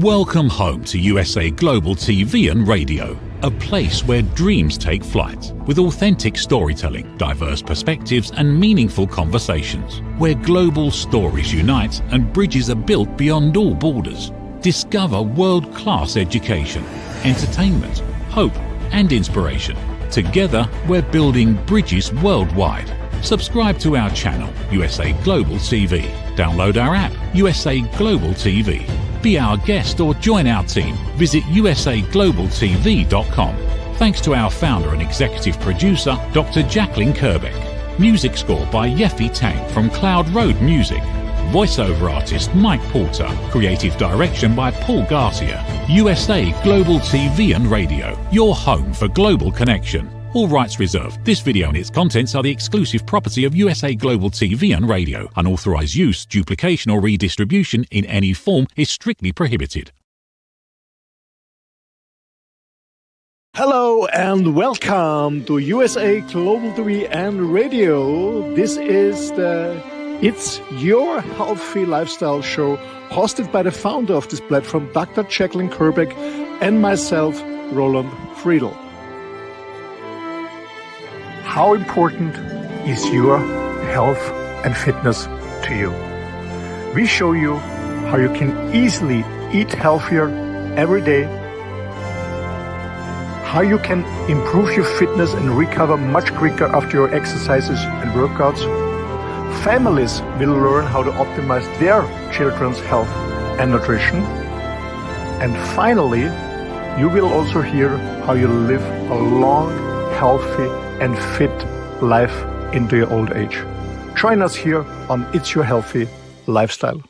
Welcome home to USA Global TV and Radio, a place where dreams take flight, with authentic storytelling, diverse perspectives and meaningful conversations, where global stories unite and bridges are built beyond all borders. Discover world-class education, entertainment, hope and inspiration. Together, we're building bridges worldwide. Subscribe to our channel, USA Global TV. Download our app, USA Global TV. Be our guest or join our team. Visit usaglobaltv.com. Thanks to our founder and executive producer, Dr. Jacalyn-Kerbeck. Music score by Yeffy Tang from Cloud Road Music. Voiceover artist Mike Porter. Creative direction by Paul Garcia. USA Global TV and Radio. Your home for global connection. All rights reserved. This video and its contents are the exclusive property of USA Global TV and Radio. Unauthorized use, duplication or redistribution in any form is strictly prohibited. Hello and welcome to USA Global TV and Radio. This is It's Your Healthy Lifestyle show, hosted by the founder of this platform, Dr. Jacalyn-Kerbeck, and myself, Roland-Friedl. How important is your health and fitness to you? We show you how you can easily eat healthier every day, how you can improve your fitness and recover much quicker after your exercises and workouts. Families will learn how to optimize their children's health and nutrition. And finally, you will also hear how you live a long, healthy and fit life into your old age. Join us here on It's Your Healthy Lifestyle.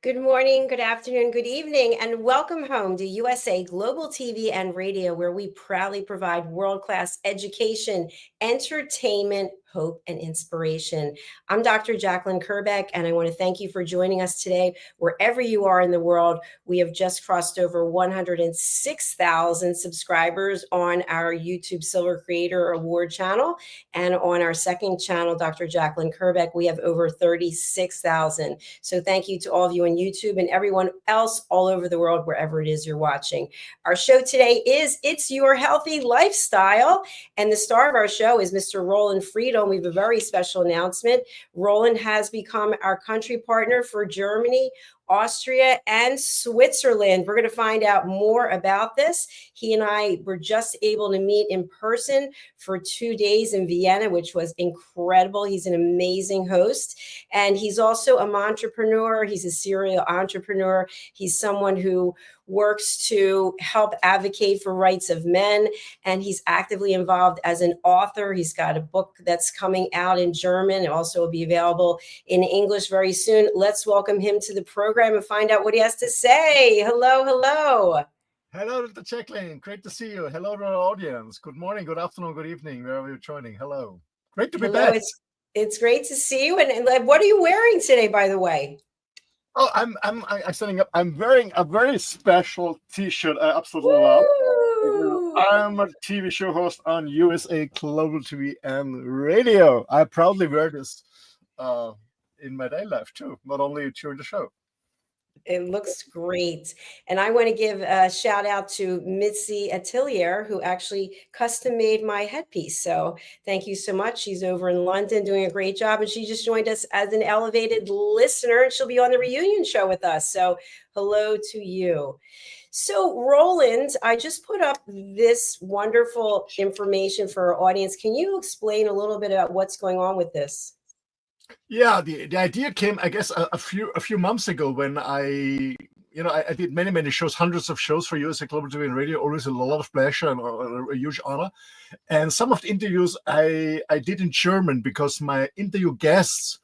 Good morning, good afternoon, good evening, and welcome home to USA Global TV and Radio, where we proudly provide world-class education, entertainment, hope, and inspiration. I'm Dr. Jacalyn-Kerbeck, and I want to thank you for joining us today. Wherever you are in the world, we have just crossed over 106,000 subscribers on our YouTube Silver Creator Award channel. And on our second channel, Dr. Jacalyn-Kerbeck, we have over 36,000. So thank you to all of you on YouTube and everyone else all over the world, wherever it is you're watching. Our show today is It's Your Healthy Lifestyle. And the star of our show is Mr. Roland-Friedl. We have a very special announcement. Roland has become our country partner for Germany, Austria, and Switzerland. We're going to find out more about this. He and I were just able to meet in person for 2 days in Vienna, which was incredible. He's an amazing host. And he's also a Mantrepreneur. He's a serial entrepreneur. He's someone who works to help advocate for rights of men. And he's actively involved as an author. He's got a book that's coming out in German. It also will be available in English very soon. Let's welcome him to the program and find out what he has to say. Hello, hello. Hello, Dr. Jacalyn. Great to see you. Hello to our audience. Good morning, good afternoon, good evening, wherever you're joining. Hello. Great to be back. It's great to see you. And what are you wearing today, by the way? Oh, I'm standing up. I'm wearing a very special T-shirt. I absolutely love. I'm a TV show host on USA Global TV and Radio. I proudly wear this in my daily life too, not only during the show. It looks great. And I want to give a shout out to Mitzi Atelier, who actually custom made my headpiece. So thank you so much. She's over in London doing a great job. And she just joined us as an elevated listener, and she'll be on the reunion show with us. So hello to you. So Roland, I just put up this wonderful information for our audience. Can you explain a little bit about what's going on with this? Yeah, the idea came, I guess, a few months ago when I did many shows, hundreds of shows for USA Global TV and Radio. Always a lot of pleasure and a huge honor. And some of the interviews I did in German because my interview guests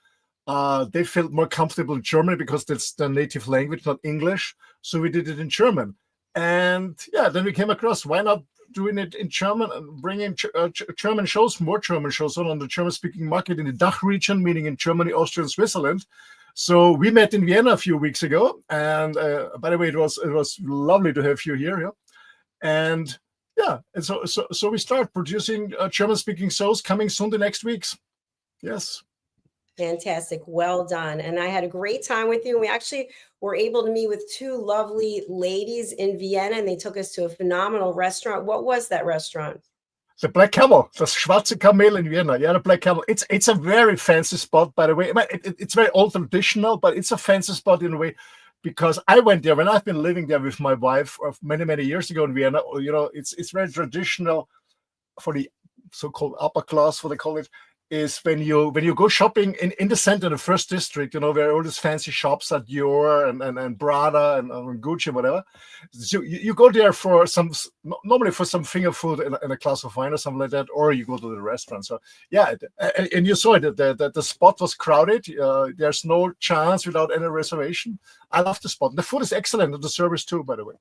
they felt more comfortable in German because that's their native language, not English. So we did it in German. And yeah, then we came across, why not doing it in German and bringing German shows, more German shows on the German-speaking market in the DACH region, meaning in Germany, Austria, and Switzerland. So we met in Vienna a few weeks ago, and by the way, it was lovely to have you here. Yeah? And yeah, and so we start producing German-speaking shows coming soon the next weeks. Yes. Fantastic. Well done. And I had a great time with you. And we actually were able to meet with two lovely ladies in Vienna, and they took us to a phenomenal restaurant. What was that restaurant? The Black Camel, das schwarze Kamel in Vienna. Yeah, the Black Camel. It's a very fancy spot, by the way. It's very old traditional, but it's a fancy spot in a way, because I went there when I've been living there with my wife many years ago in Vienna. It's very traditional for the so-called upper class, what they call it, is when you go shopping in the center, the first district, where all these fancy shops are Dior and Prada and Gucci, whatever. So you go there for normally for some finger food and a glass of wine or something like that, or you go to the restaurant. So yeah, and you saw it, the spot was crowded. There's no chance without any reservation. I love the spot. The food is excellent, and the service too, by the way.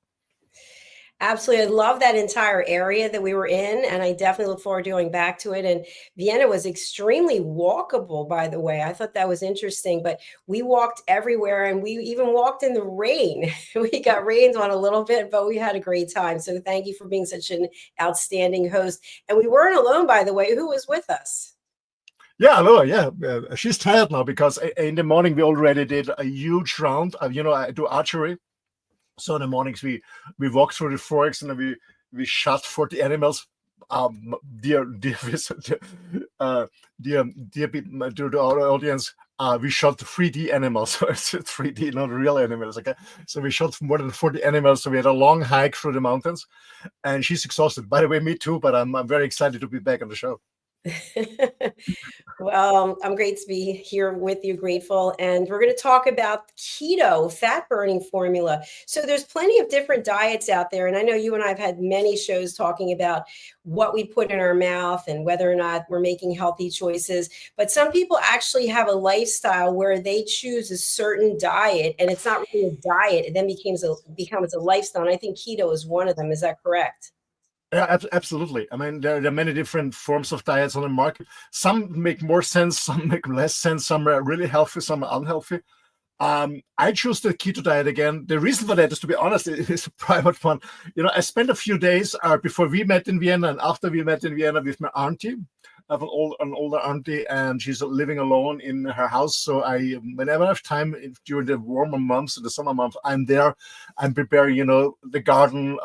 Absolutely. I love that entire area that we were in, and I definitely look forward to going back to it. And Vienna was extremely walkable, by the way. I thought that was interesting, but we walked everywhere, and we even walked in the rain. We got rained on a little bit, but we had a great time. So thank you for being such an outstanding host. And we weren't alone, by the way. Who was with us? Yeah, hello. Yeah, she's tired now because in the morning we already did a huge round. I do archery. So in the mornings we walk through the forests and we shot 40 animals. Dear to the audience, we shot 3D animals. So it's 3D, not real animals. Okay, so we shot more than 40 animals. So we had a long hike through the mountains, and she's exhausted. By the way, me too. But I'm very excited to be back on the show. Well, I'm great to be here with you, grateful. And we're going to talk about keto, fat burning formula. So there's plenty of different diets out there. And I know you and I have had many shows talking about what we put in our mouth and whether or not we're making healthy choices. But some people actually have a lifestyle where they choose a certain diet, and it's not really a diet. It then becomes a lifestyle. And I think keto is one of them. Is that correct? Yeah, absolutely. I mean, there are many different forms of diets on the market. Some make more sense, some make less sense, some are really healthy, some are unhealthy. I choose the keto diet again. The reason for that is, to be honest, it is a private one. I spent a few days before we met in Vienna and after we met in Vienna with my auntie. I have an older auntie, and she's living alone in her house. So whenever I have time during the warmer months, the summer months, I'm there. I'm preparing, the garden,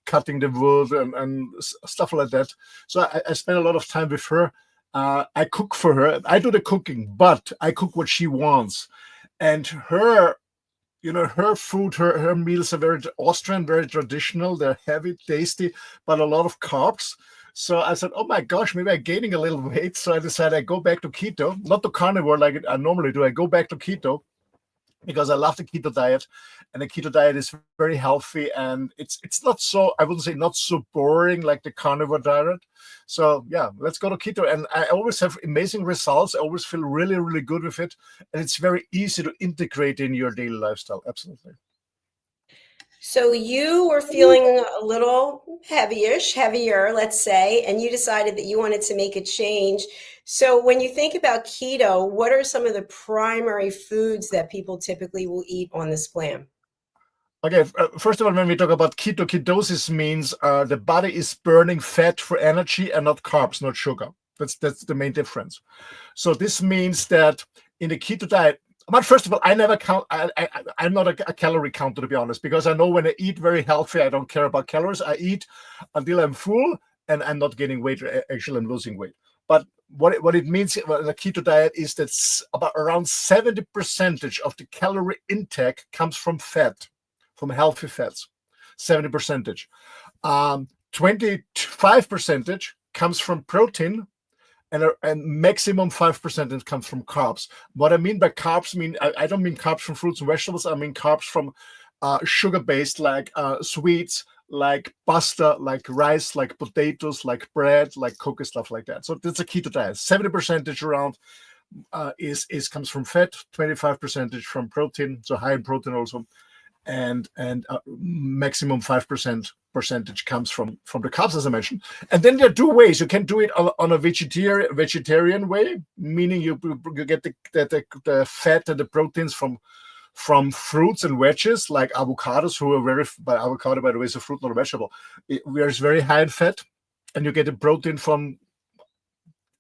cutting the wood and stuff like that. So I spend a lot of time with her. I cook for her. I do the cooking, but I cook what she wants. And her food, her meals are very Austrian, very traditional. They're heavy, tasty, but a lot of carbs. So I said, oh my gosh, maybe I'm gaining a little weight. So I decided I go back to keto, not to carnivore like I normally do. I go back to keto because I love the keto diet, and the keto diet is very healthy, and it's not so, I wouldn't say not so boring like the carnivore diet. So yeah, let's go to keto. And I always have amazing results. I always feel really, really good with it. And it's very easy to integrate in your daily lifestyle. Absolutely. So you were feeling a little heavier, let's say, and you decided that you wanted to make a change. So when you think about keto, what are some of the primary foods that people typically will eat on this plan? Okay, first of all, when we talk about ketosis means the body is burning fat for energy and not carbs, not sugar. That's the main difference. So this means that in the keto diet, but first of all, I never count. I'm not a calorie counter, to be honest, because I know when I eat very healthy, I don't care about calories. I eat until I'm full, and I'm not gaining weight. Actually, I'm losing weight. But what it means in a keto diet is that about around 70% of the calorie intake comes from fat, from healthy fats. 70%. 25% comes from protein. And maximum 5% comes from carbs. What I mean by carbs, I don't mean carbs from fruits and vegetables. I mean carbs from sugar-based, like sweets, like pasta, like rice, like potatoes, like bread, like cookies, stuff like that. So that's a keto diet. 70% around comes from fat, 25% from protein, so high in protein also, and maximum 5% percentage comes from the carbs, as I mentioned. And then there are two ways. You can do it on a vegetarian way, meaning you get the fat and the proteins from fruits and veggies, like avocados, avocado, by the way, is a fruit, not a vegetable. Where it's very high in fat, and you get the protein from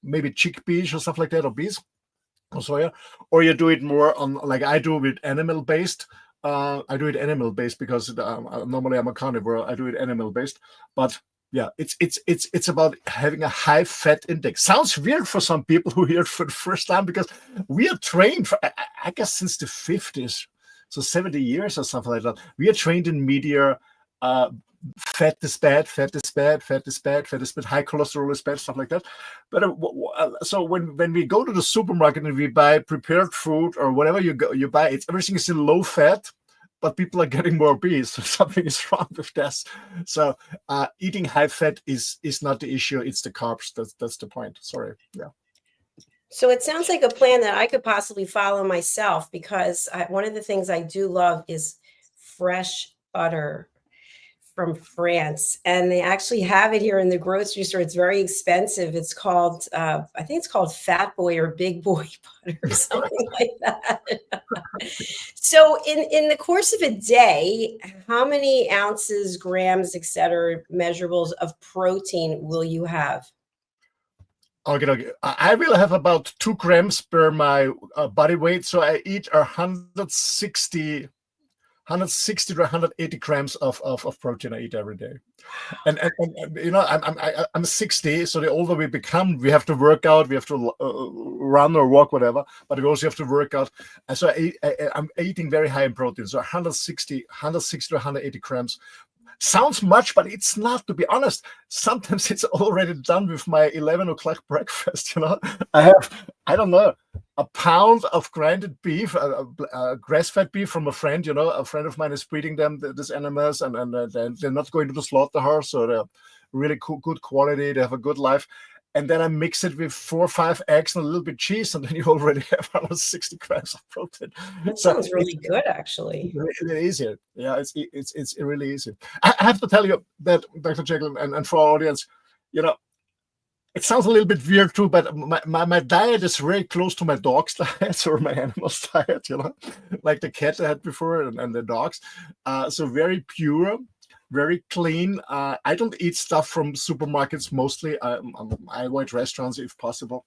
maybe chickpeas or stuff like that, or beans or soya, or you do it more on like I do with animal based. I do it animal based because normally I'm a carnivore. I do it animal based, but yeah, it's about having a high fat index. Sounds weird for some people who hear it for the first time because we are trained for, I guess since the 50s, so 70 years or something like that. We are trained in media. Fat is bad, fat is bad, fat is bad, fat is bad, high cholesterol is bad, stuff like that. But so when we go to the supermarket and we buy prepared food or whatever you buy, everything is in low fat, but people are getting more obese. So something is wrong with this. So eating high fat is not the issue; it's the carbs. That's the point. Sorry. Yeah. So it sounds like a plan that I could possibly follow myself, because one of the things I do love is fresh butter from France, and they actually have it here in the grocery store. It's very expensive. It's called, I think it's called Fat Boy or Big Boy butter or something like that. So in the course of a day, how many ounces, grams, etc., measurables of protein will you have? Okay. I will have about 2 grams per my body weight. So I eat 160 to 180 grams of protein I eat every day. And I'm 60, so the older we become, we have to work out, we have to run or walk, whatever, but we also have to work out. And so I'm eating very high in protein, so 160 to 180 grams. Sounds much, but it's not, to be honest. Sometimes it's already done with my 11 o'clock breakfast. I have, I don't know, a pound of grinded beef, grass-fed beef from a friend. A friend of mine is breeding these animals, and they're not going to the slaughterhouse, so they're really good quality. They have a good life. And then I mix it with 4 or 5 eggs and a little bit cheese, and then you already have 160 grams of protein. That sounds really good, actually. It's really easy. Yeah, it's really easy. I have to tell you that, Dr. Jacalyn, and for our audience, it sounds a little bit weird too, but my diet is very close to my dog's diet or my animal's diet, like the cat I had before and the dogs. So very pure, very clean. I don't eat stuff from supermarkets mostly. I avoid restaurants if possible.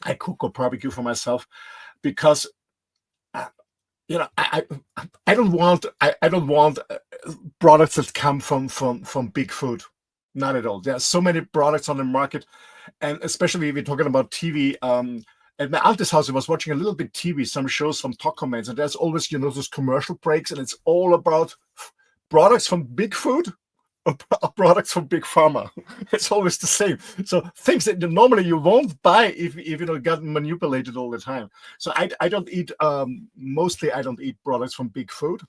I cook or barbecue for myself because I don't want products that come from big food. Not at all. There are so many products on the market, and especially if we're talking about TV. At my auntie's house, I was watching a little bit TV, some shows, some talk comments, and there's always those commercial breaks, and it's all about products from big food or products from big pharma. It's always the same. So things that normally you won't buy if you got manipulated all the time. So I don't eat mostly. I don't eat products from big food,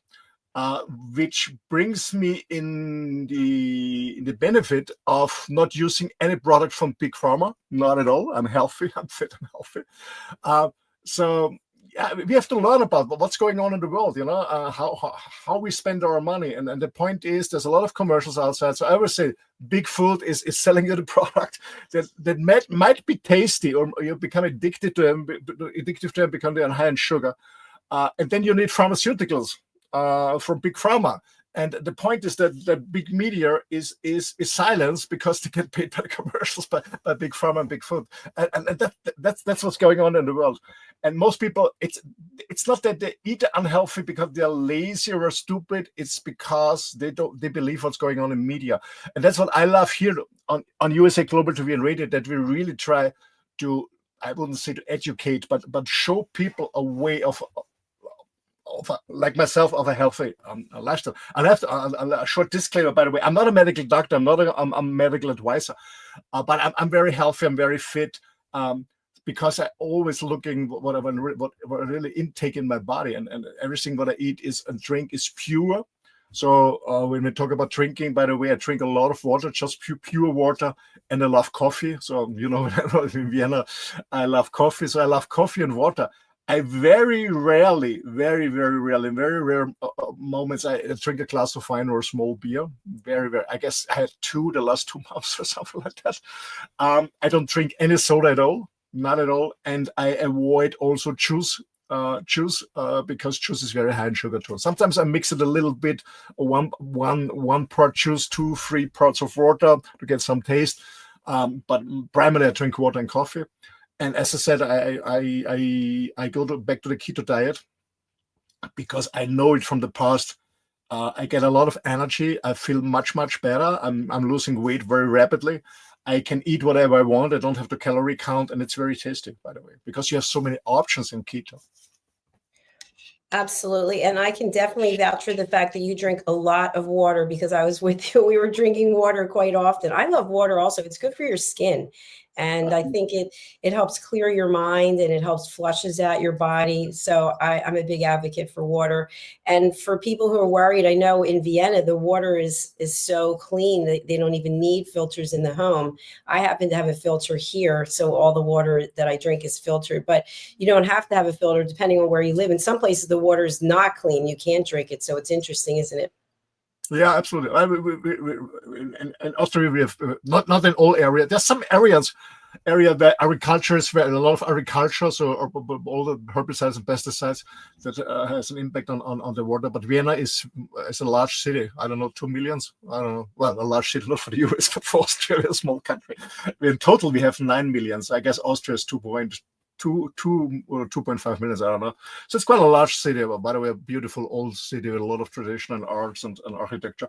which brings me in the benefit of not using any product from big pharma. Not at all. I'm healthy. I'm fit and healthy. So. Yeah, we have to learn about what's going on in the world, how we spend our money. And the point is, there's a lot of commercials outside. So I would say big food is selling you the product that might be tasty, or you become addicted to them, because they are high in sugar. And then you need pharmaceuticals from big pharma. And the point is that big media is silenced because they get paid by the commercials by big pharma and big food, and that's what's going on in the world. And most people, it's not that they eat unhealthy because they're lazy or stupid. It's because they believe what's going on in media, and that's what I love here on USA Global TV and Radio. That we really try to, I wouldn't say to educate, but show people a way of like myself, of a healthy lifestyle. And I have a short disclaimer, by the way. I'm not a medical doctor. I'm not a medical advisor, but I'm very healthy. I'm very fit because I always looking what I really intake in my body, and everything what I eat and drink is pure. So when we talk about drinking, by the way, I drink a lot of water, just pure water, and I love coffee. So in Vienna, I love coffee. So I love coffee and water. I very rarely, very, very rarely, in very rare moments, I drink a glass of wine or a small beer. Very, very. I guess I had 2 the last 2 months or something like that. I don't drink any soda at all, not at all, and I avoid also juice because juice is very high in sugar too. Sometimes I mix it a little bit, one part juice, 2-3 parts of water to get some taste. But primarily I drink water and coffee. And as I said, I go back to the keto diet because I know it from the past. I get a lot of energy. I feel much better. I'm losing weight very rapidly. I can eat whatever I want. I don't have to calorie count, and it's very tasty, by the way, because you have so many options in keto. Absolutely. And I can definitely vouch for the fact that you drink a lot of water, because I was with you. We were drinking water quite often. I love water also. It's good for your skin. And I think it helps clear your mind, and it helps flushes out your body. So I'm a big advocate for water. And for people who are worried, I know in Vienna, the water is so clean that they don't even need filters in the home. I happen to have a filter here, so all the water that I drink is filtered, but you don't have to have a filter depending on where you live. In some places, the water is not clean. You can't drink it. So it's interesting, isn't it? Yeah, absolutely. In Austria, we have not in all areas. There's some area where agriculture is a lot of agriculture, so all the herbicides and pesticides that has an impact on the water. But Vienna is a large city. I don't know, 2 millions. I don't know. Well, a large city, not for the US, but for Austria, a small country. In total, we have 9 millions. I guess Austria is 2.2 or 2.5 millions, I don't know. So it's quite a large city, but by the way, a beautiful old city with a lot of tradition and arts and architecture.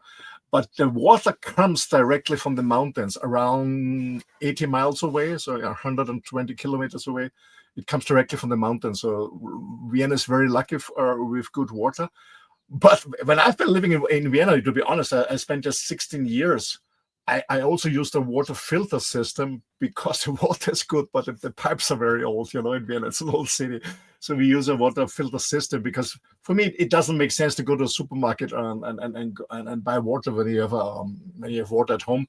But the water comes directly from the mountains around 80 miles away, so 120 kilometers away. It comes directly from the mountains. So Vienna is very lucky with good water. But when I've been living in Vienna, to be honest, I spent just 16 years. I also use the water filter system because the water is good, but the pipes are very old. In Vienna, it's an old city. So we use a water filter system because for me, it doesn't make sense to go to a supermarket and buy water when you have water at home,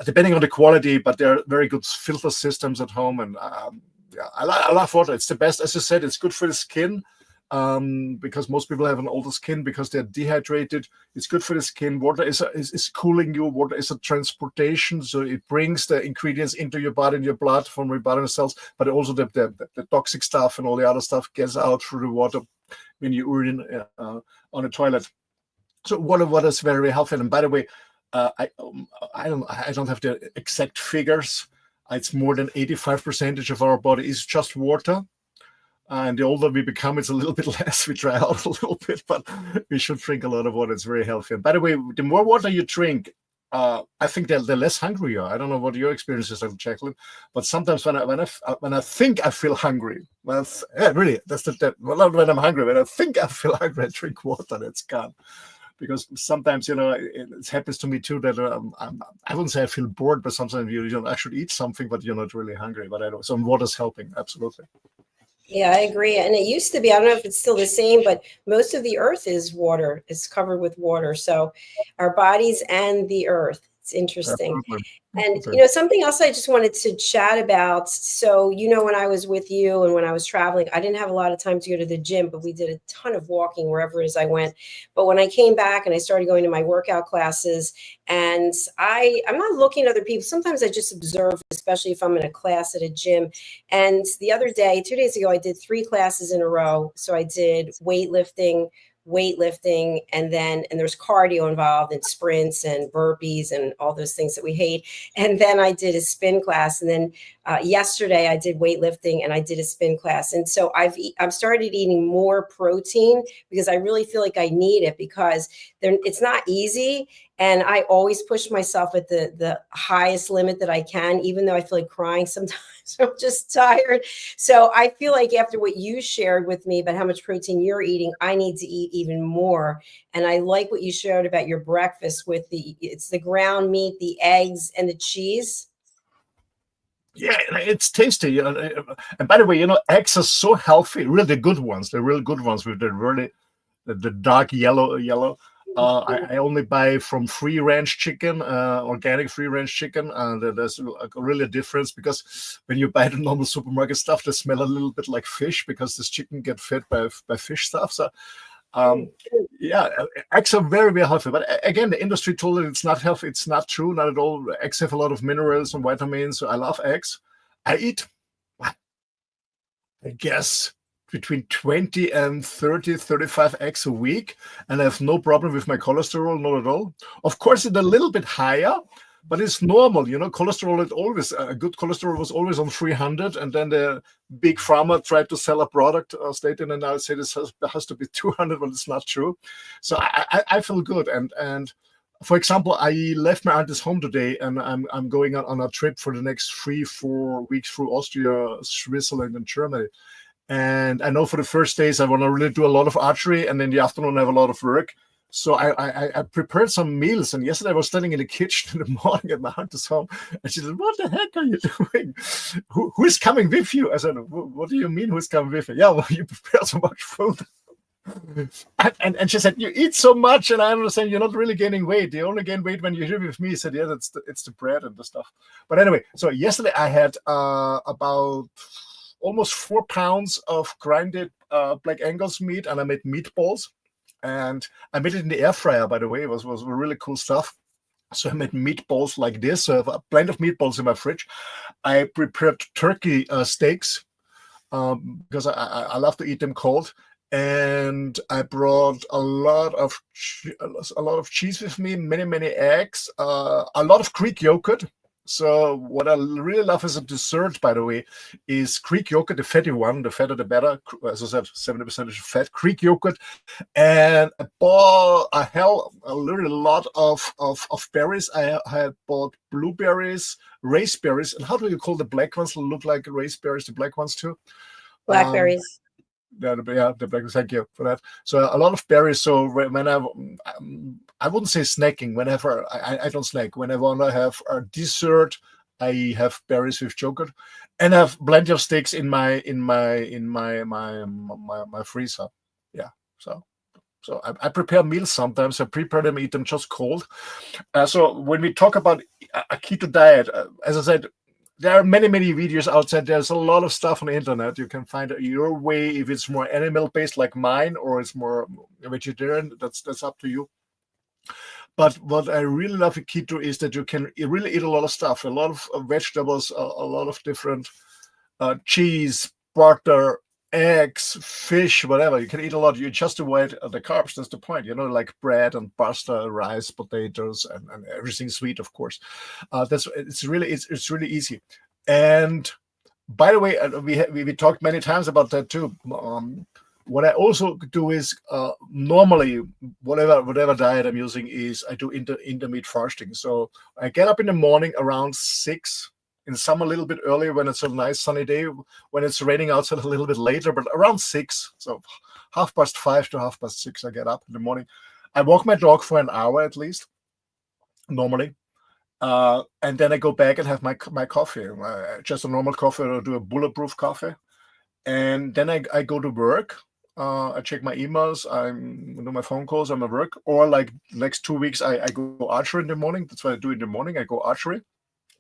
depending on the quality, but there are very good filter systems at home. And I love water. It's the best. As you said, it's good for the skin. Because most people have an older skin because they're dehydrated. It's good for the skin. Water is cooling you. Water is a transportation, so it brings the ingredients into your body and your blood from your body cells, but also the toxic stuff and all the other stuff gets out through the water when you urine on a toilet. So water is very, very healthy. And by the way, I don't have the exact figures. It's more than 85% of our body is just water. And the older we become, it's a little bit less. We dry out a little bit, but we should drink a lot of water. It's very healthy. And by the way, the more water you drink, I think the less hungry you are. I don't know what your experience is, Jacalyn, but sometimes when I think I feel hungry, really, that's not when I'm hungry. When I think I feel hungry, I drink water. That's gone. Because sometimes, it happens to me too that I wouldn't say I feel bored, but sometimes I should eat something, but you're not really hungry. But I know some water's helping, absolutely. Yeah, I agree. And it used to be, I don't know if it's still the same, but most of the earth is water, is covered with water. So our bodies and the earth, it's interesting. And, something else I just wanted to chat about. So, when I was with you and when I was traveling, I didn't have a lot of time to go to the gym, but we did a ton of walking wherever it is I went. But when I came back and I started going to my workout classes, and I'm not looking at other people. Sometimes I just observe, especially if I'm in a class at a gym. And the other day, 2 days ago, I did 3 classes in a row. So I did weightlifting, and there's cardio involved and sprints and burpees and all those things that we hate. And then I did a spin class. And then yesterday I did weightlifting and I did a spin class. And so I've started eating more protein because I really feel like I need it, because it's not easy. And I always push myself at the highest limit that I can, even though I feel like crying sometimes. I'm just tired. So I feel like after what you shared with me about how much protein you're eating, I need to eat even more. And I like what you shared about your breakfast with it's the ground meat, the eggs, and the cheese. Yeah, it's tasty. And by the way, eggs are so healthy. Really, the good ones. The real good ones with the dark yellow. I only buy from free range chicken, organic free range chicken, and there's really a difference, because when you buy the normal supermarket stuff, they smell a little bit like fish, because this chicken get fed by fish stuff. So, eggs are very, very healthy. But again, the industry told it it's not healthy. It's not true, not at all. Eggs have a lot of minerals and vitamins. So I love eggs. I eat, I guess, between 20 and 30, 35 eggs a week, and I have no problem with my cholesterol, not at all. Of course, it's a little bit higher but it's normal, cholesterol is always, good cholesterol was always on 300, and then the big pharma tried to sell a product, stating, and now say this has to be 200, but it's not true. So I feel good. And for example, I left my auntie's home today, and I'm going on a trip for the next 3-4 weeks through Austria, Switzerland, and Germany. And I know for the first days I want to really do a lot of archery, and in the afternoon I have a lot of work. So I prepared some meals, and yesterday I was standing in the kitchen in the morning at my auntie's home, and she said, "What the heck are you doing? Who is coming with you?" I said, "What do you mean, who's coming with you?" "Yeah, well, you prepared so much food." And she said, "You eat so much, and I understand you're not really gaining weight. You only gain weight when you're here with me." I said, "Yeah, it's the bread and the stuff." But anyway, so yesterday I had about almost 4 pounds of grinded Black Angus meat, and I made meatballs. And I made it in the air fryer, by the way. It was really cool stuff. So I made meatballs like this. So I have a blend of meatballs in my fridge. I prepared turkey steaks because I love to eat them cold. And I brought a lot of cheese with me, many eggs, a lot of Greek yogurt. So what I really love as a dessert, by the way, is Greek yogurt, the fatty one. The fatter, the better. As I said, 70% is fat. Greek yogurt, and I bought a little lot of berries. I had bought blueberries, raspberries, and how do you call the black ones that look like raspberries? The black ones too. Blackberries. The black. Thank you for that. So a lot of berries. So when I wouldn't say snacking. Whenever I don't snack. Whenever I have a dessert, I have berries with yogurt, and I have plenty of steaks in my freezer. Yeah. So I prepare meals sometimes. I prepare them, eat them just cold. So when we talk about a keto diet, as I said, there are many videos outside. There's a lot of stuff on the internet. You can find your way, if it's more animal based like mine, or it's more vegetarian. That's up to you. But what I really love with keto is that you can really eat a lot of stuff, a lot of vegetables, a lot of different cheese, butter, eggs, fish, whatever. You can eat a lot. You just avoid the carbs. That's the point, like bread and pasta, rice, potatoes, and everything sweet, of course. It's really easy. And by the way, we talked many times about that too. What I also do is normally whatever diet I'm using is I do intermittent fasting. So I get up in the morning around 6. In summer, a little bit earlier when it's a nice sunny day. When it's raining outside, a little bit later, but around 6. So 5:30 to 6:30, I get up in the morning. I walk my dog for an hour at least, normally. And then I go back and have my coffee, just a normal coffee, or do a bulletproof coffee. And then I go to work. I check my emails. I do my phone calls. I'm at work. Or like next 2 weeks, I go archery in the morning. That's what I do in the morning. I go archery.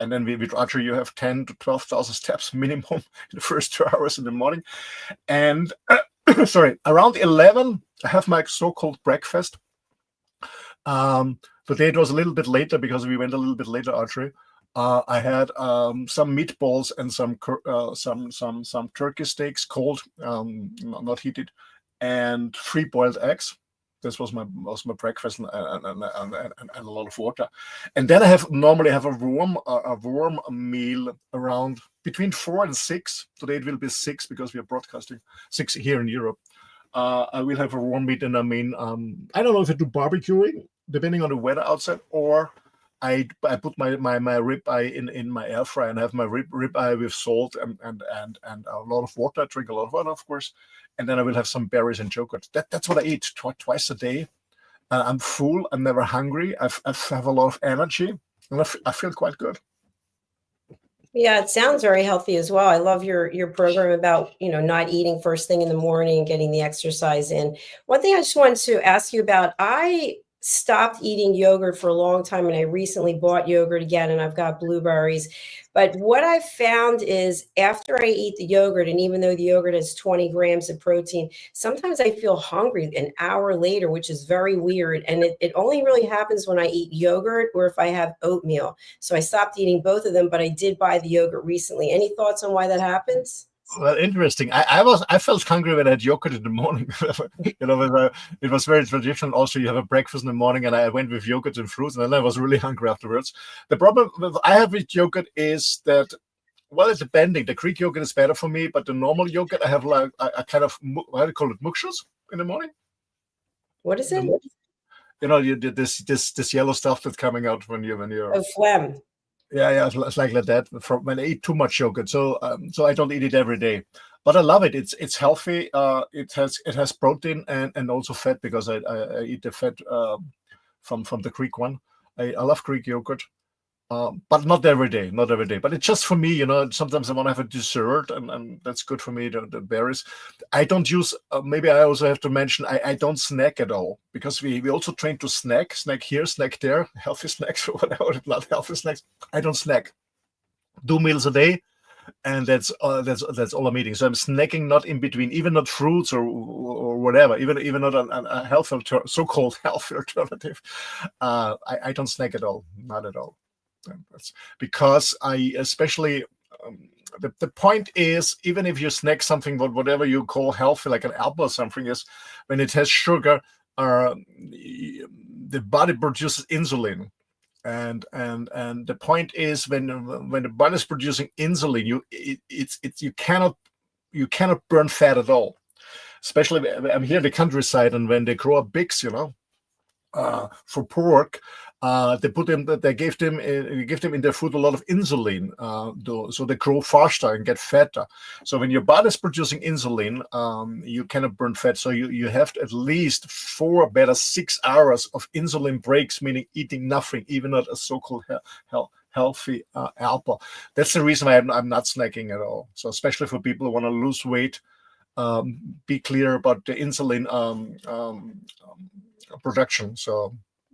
And then with archery, you have 10 to 12,000 steps minimum in the first 2 hours in the morning. And around 11, I have my so-called breakfast. Today it was a little bit later because we went a little bit later archery. I had some meatballs and some turkey steaks, cold, not heated, and 3 boiled eggs. This was my breakfast, and a lot of water. And then I normally have a warm meal around between 4 and 6. Today it will be 6 because we are broadcasting 6 here in Europe. I will have a warm meat, and I don't know if I do barbecuing depending on the weather outside, or I put my ribeye in my air fryer and have my ribeye with salt and a lot of water. I drink a lot of water, of course, and then I will have some berries and yogurt. That's what I eat twice a day. I'm full. I'm never hungry. I have a lot of energy, and I feel quite good. Yeah, it sounds very healthy as well. I love your program about, not eating first thing in the morning and getting the exercise in. One thing I just wanted to ask you about, I stopped eating yogurt for a long time, and I recently bought yogurt again, and I've got blueberries. But what I found is after I eat the yogurt, and even though the yogurt has 20 grams of protein, sometimes I feel hungry an hour later, which is very weird. And it only really happens when I eat yogurt or if I have oatmeal. So I stopped eating both of them, but I did buy the yogurt recently. Any thoughts on why that happens? Well, interesting. I felt hungry when I had yogurt in the morning. It was very traditional. Also, you have a breakfast in the morning, and I went with yogurt and fruits, and then I was really hungry afterwards. The problem I have with yogurt is that, well, it's depending. The Greek yogurt is better for me, but the normal yogurt, I have like a kind of, how do you call it, muxus in the morning. What is it? You did this yellow stuff that's coming out when you're Phlegm. Yeah, it's like that. From when I eat too much yogurt, so I don't eat it every day, but I love it. It's healthy. It has protein and also fat, because I eat the fat from the Greek one. I love Greek yogurt, but not every day. Not every day. But it's just for me. Sometimes I want to have a dessert, and that's good for me. The berries. I don't use. Maybe I also have to mention. I don't snack at all, because we also train to snack here, snack there, healthy snacks or whatever, not healthy snacks. I don't snack. 2 meals a day, and that's all I'm eating. So I'm snacking not in between, even not fruits or whatever, even not a health so-called healthy alternative. I don't snack at all, not at all. That's because I especially. The point is, even if you snack something, whatever you call healthy, like an apple or something, is when it has sugar, the body produces insulin, and the point is, when the body is producing insulin, you cannot burn fat at all. Especially, I'm here in the countryside, and when they grow up pigs, for pork, they give them in their food a lot of insulin, so they grow faster and get fatter. So when your body is producing insulin, you cannot burn fat. So you have at least 4, better 6 hours of insulin breaks, meaning eating nothing, even not a so-called healthy apple. That's the reason why I'm not snacking at all. So especially for people who want to lose weight, be clear about the insulin production. So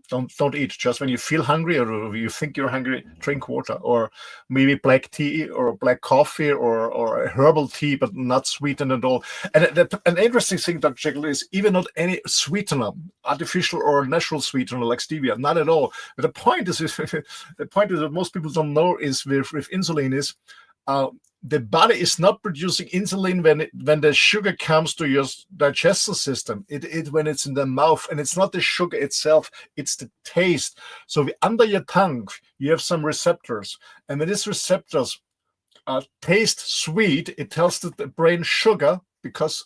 don't eat. Just when you feel hungry or you think you're hungry, drink water, or maybe black tea or black coffee or a herbal tea, but not sweetened at all. And an interesting thing, Dr. Jacalyn, is even not any sweetener, artificial or natural sweetener like stevia, not at all. But the point is that most people don't know is with insulin is, the body is not producing insulin when the sugar comes to your digestive system. It when it's in the mouth, and it's not the sugar itself, it's the taste. So under your tongue, you have some receptors, and when these receptors taste sweet, it tells the brain sugar, because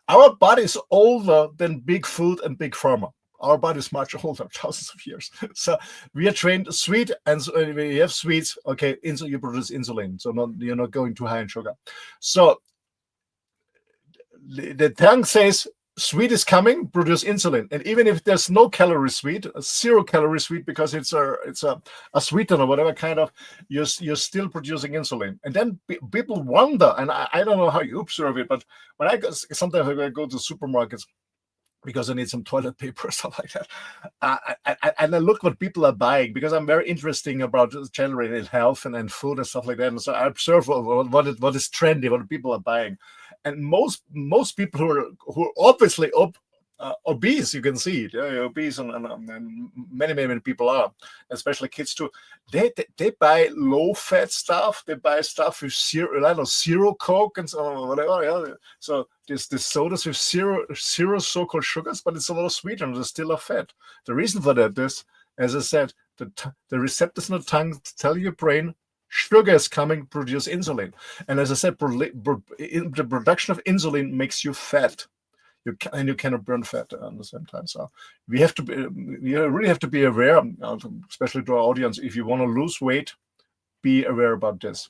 our body is older than big food and big pharma. Our body is much older, thousands of years. So we are trained sweet, and so we have sweets. Okay, you produce insulin, so you're not going too high in sugar. So the tongue says sweet is coming, produce insulin, and even if there's no calorie sweet, a 0 calorie sweet, because it's a sweetener, whatever kind of, you're still producing insulin. And then people wonder, and I don't know how you observe it, but when sometimes I go to supermarkets, because I need some toilet paper or stuff like that. And I look what people are buying, because I'm very interested about generating health and food and stuff like that. And so I observe what is trendy, what people are buying. And most people who are obviously obese, you can see it, obese, and many people are, especially kids too. They buy low-fat stuff. They buy stuff with zero Coke and so whatever. Yeah. So this sodas with zero so-called sugars, but it's a lot of sweetener. There's still a fat. The reason for that is, as I said, the receptors in the tongue tell your brain sugar is coming, produce insulin. And as I said, the production of insulin makes you fat. You cannot burn fat at the same time. So we really have to be aware, especially to our audience. If you want to lose weight, be aware about this.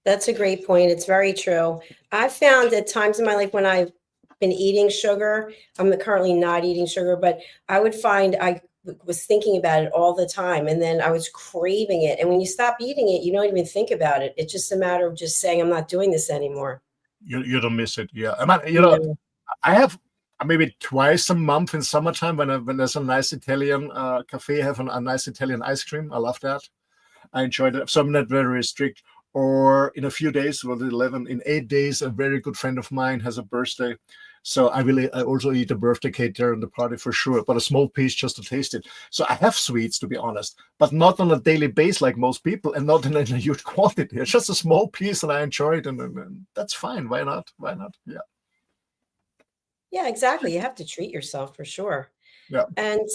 That's a great point. It's very true. I've found at times in my life when I've been eating sugar, I'm currently not eating sugar, but I would find I was thinking about it all the time, and then I was craving it. And when you stop eating it, you don't even think about it. It's just a matter of just saying, I'm not doing this anymore. You don't miss it. Yeah. I have maybe twice a month in summertime when there's a nice Italian cafe, have a nice Italian ice cream. I love that. I enjoyed it. So I'm not very strict. Or in a few days, in 8 days, a very good friend of mine has a birthday. So I also eat a birthday cake there in the party for sure, but a small piece just to taste it. So I have sweets, to be honest, but not on a daily basis like most people, and not in a huge quantity. It's just a small piece, and I enjoy it, and that's fine. Why not? Why not? Yeah. Yeah, exactly. You have to treat yourself for sure. Yeah. And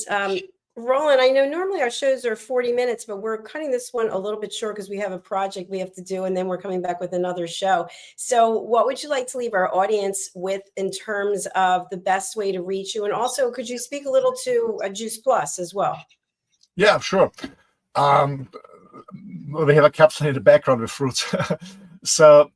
Roland, I know normally our shows are 40 minutes, but we're cutting this one a little bit short because we have a project we have to do, and then we're coming back with another show. So what would you like to leave our audience with in terms of the best way to reach you? And also, could you speak a little to Juice Plus as well? Yeah, sure. We have a capsule in the background with fruits. So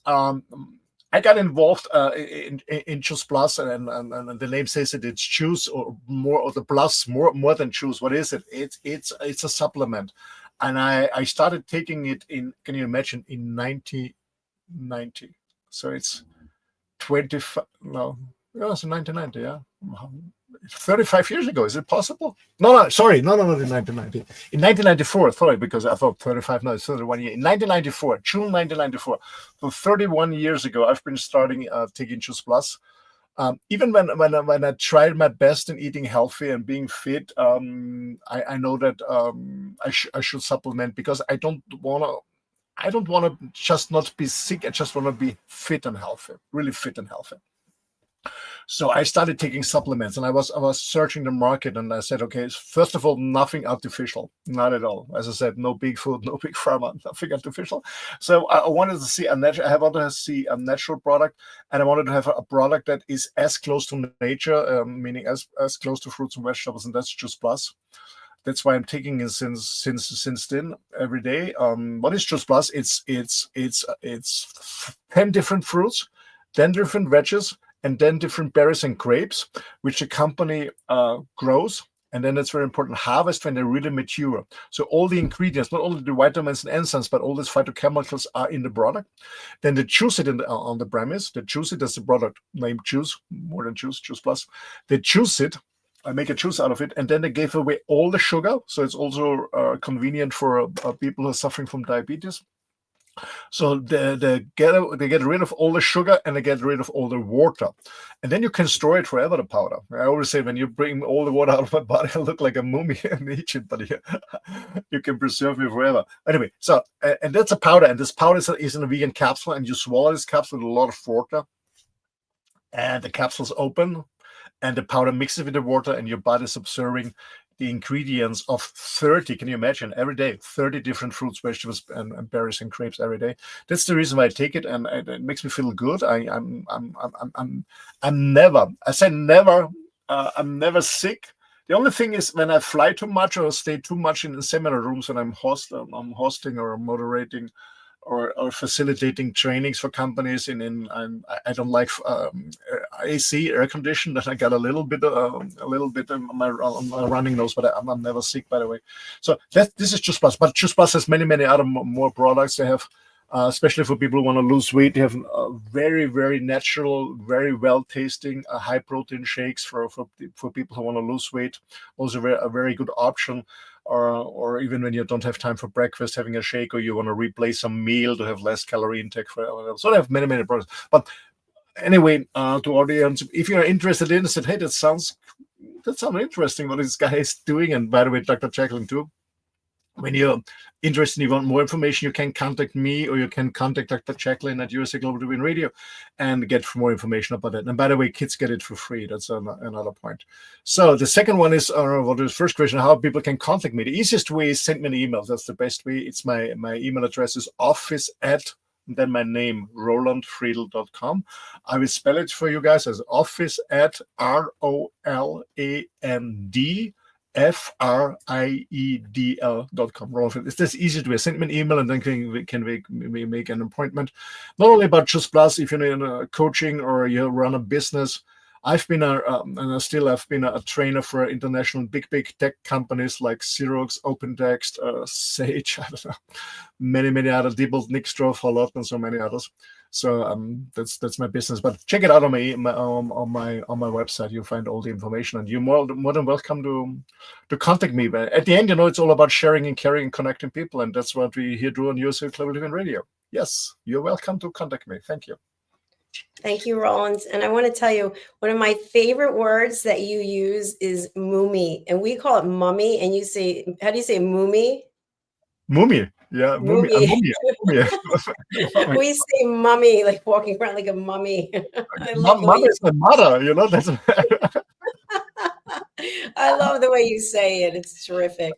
I got involved in Juice Plus, and the name says it. It's juice, or more, or the plus, more than juice. What is it? It's a supplement, and I started taking it in. Can you imagine, in 1990? So it's 25. No, it was in 1990. Yeah. 35 years ago. Is it possible? No, sorry. No, in 1990. In 1994, sorry, because I thought 35, no, it's 31 years. In 1994, June 1994. So 31 years ago, I've been starting taking Juice Plus. Even when I tried my best in eating healthy and being fit, I know that I should supplement, because I don't want to just not be sick. I just want to be fit and healthy, really fit and healthy. So I started taking supplements, and I was searching the market, and I said, okay, first of all, nothing artificial, not at all. As I said, no big food, no big pharma, nothing artificial. So I wanted to see I wanted to see a natural product, and I wanted to have a product that is as close to nature, meaning as close to fruits and vegetables, and that's Juice Plus. That's why I'm taking it since then every day. What is Juice Plus? It's 10 different fruits, 10 different veggies, and then different berries and grapes, which the company grows. And then it's very important, harvest when they're really mature. So all the ingredients, not only the vitamins and enzymes, but all these phytochemicals are in the product. Then they juice it on the premise. They juice it as the product named Juice, more than Juice, Juice Plus. They juice it. I make a juice out of it, and then they gave away all the sugar. So it's also convenient for people who are suffering from diabetes. So they get rid of all the sugar, and they get rid of all the water, and then you can store it forever. The powder. I always say, when you bring all the water out of my body, I look like a mummy in Egypt, but you can preserve me forever. Anyway, so and that's a powder, and this powder is in a vegan capsule, and you swallow this capsule with a lot of water, and the capsule's open, and the powder mixes with the water, and your body's absorbing the ingredients of 30, can you imagine, every day, 30 different fruits, vegetables, and berries and grapes every day. That's the reason why I take it, and it makes me feel good. I'm never sick. The only thing is, when I fly too much or stay too much in the seminar rooms, and I'm hosting or moderating or facilitating trainings for companies, I don't like AC, air conditioned, and I got a little bit on my running nose, but I'm never sick, by the way. So this is Juice Plus, but Juice Plus has many other more products. They have, especially for people who want to lose weight, they have very natural, very well tasting, high protein shakes for people who want to lose weight. Also a very good option. Or even when you don't have time for breakfast, having a shake, or you want to replace some meal to have less calorie intake. So they have many products. But anyway, to audience, if you're interested in, said, hey, that sounds interesting what this guy is doing. And by the way, Dr. Jacalyn too. When you're interested and you want more information, you can contact me, or you can contact Dr. Jacalyn at USA Global TV and Radio and get more information about it. And by the way, kids get it for free. That's another point. So the second one is, the first question, how people can contact me. The easiest way is send me an email. That's the best way. It's my email address is office@ then my name, roland-friedl.com. I will spell it for you guys as office@ ROLANDFRIEDL.com. It's this easy to be. Send me an email, and then we make an appointment. Not only about Juice Plus, if you're in coaching or you run a business. I've been a trainer for international big tech companies like Xerox, OpenText, Sage, I don't know, many other, Diebold, Nixdorf, Holot, and so many others. So that's my business. But check it out on my website. You'll find all the information, and you're more than welcome to contact me. But at the end, it's all about sharing and caring and connecting people, and that's what we here do on USA Global TV and Radio. Yes, you're welcome to contact me. Thank you. Thank you, Roland. And I want to tell you, one of my favorite words that you use is mummy. And we call it mummy. And you say, how do you say mummy? Mummy. Yeah, mummy. Mummy. Mummy. We say mummy, like walking around like a mummy. I love the way Mama is my mother, you know. That's I love the way you say it. It's terrific.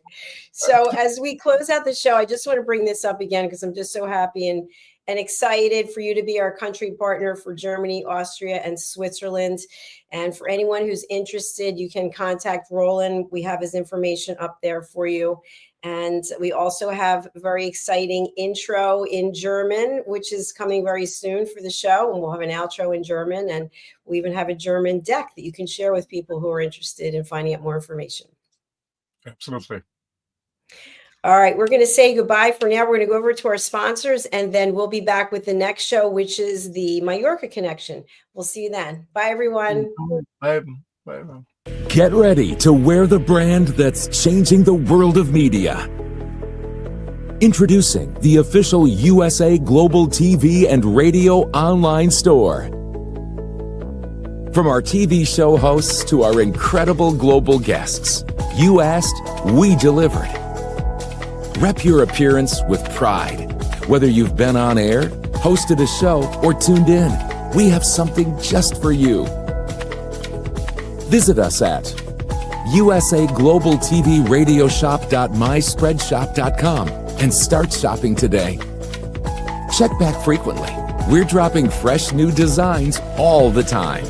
So as we close out the show, I just want to bring this up again because I'm just so happy and excited for you to be our country partner for Germany, Austria, and Switzerland. And for anyone who's interested, you can contact Roland. We have his information up there for you. And we also have a very exciting intro in German, which is coming very soon for the show. And we'll have an outro in German. And we even have a German deck that you can share with people who are interested in finding out more information. absolutely. All right, we're going to say goodbye for now. We're going to go over to our sponsors, and then we'll be back with the next show, which is the Mallorca Connection. We'll see you then. Bye, everyone. Bye. Bye. Get ready to wear the brand that's changing the world of media. Introducing the official USA Global TV and Radio online store. From our TV show hosts to our incredible global guests, you asked, we delivered. Rep your appearance with pride. Whether you've been on air, hosted a show, or tuned in, we have something just for you. Visit us at usaglobaltvradioshoп.myspreadshop.com and start shopping today. Check back frequently. We're dropping fresh new designs all the time.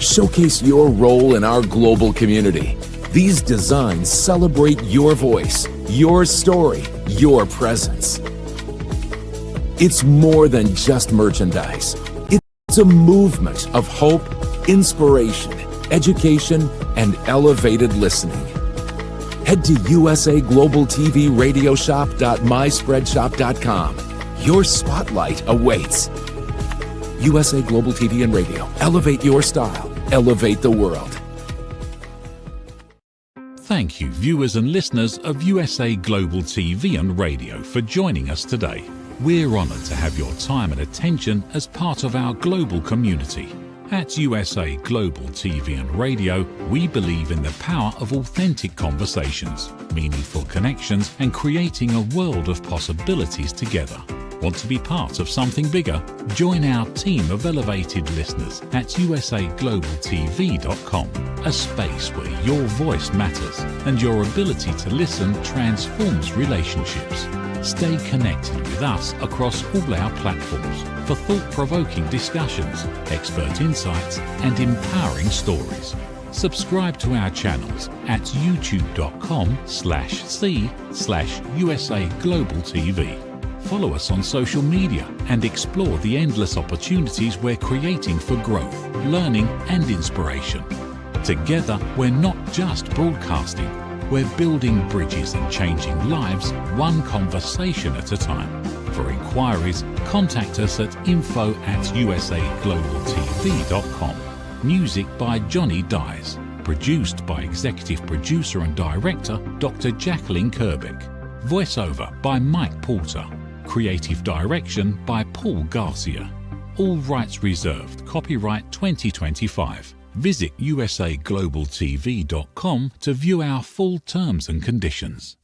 Showcase your role in our global community. These designs celebrate your voice, your story, your presence. It's more than just merchandise. It's a movement of hope, inspiration, education, and elevated listening. Head to usaglobaltvradioshoп.myspreadshop.com. Your spotlight awaits. USA Global TV and Radio. Elevate your style. Elevate the world. Thank you, viewers and listeners of USA Global TV and Radio, for joining us today. We're honoured to have your time and attention as part of our global community. At USA Global TV and Radio, we believe in the power of authentic conversations, meaningful connections, and creating a world of possibilities together. Want to be part of something bigger? Join our team of elevated listeners at usaglobaltv.com, a space where your voice matters and your ability to listen transforms relationships. Stay connected with us across all our platforms for thought-provoking discussions, expert insights, and empowering stories. Subscribe to our channels at youtube.com/c/usaglobaltv. Follow us on social media and explore the endless opportunities we're creating for growth, learning, and inspiration. Together, we're not just broadcasting, we're building bridges and changing lives one conversation at a time. For inquiries, contact us at info@usaglobaltv.com. Music by Johnny Dies. Produced by Executive Producer and Director Dr. Jacalyn-Kerbeck. Voiceover by Mike Porter. Creative Direction by Paul Garcia. All rights reserved. Copyright 2025. Visit usaglobaltv.com to view our full terms and conditions.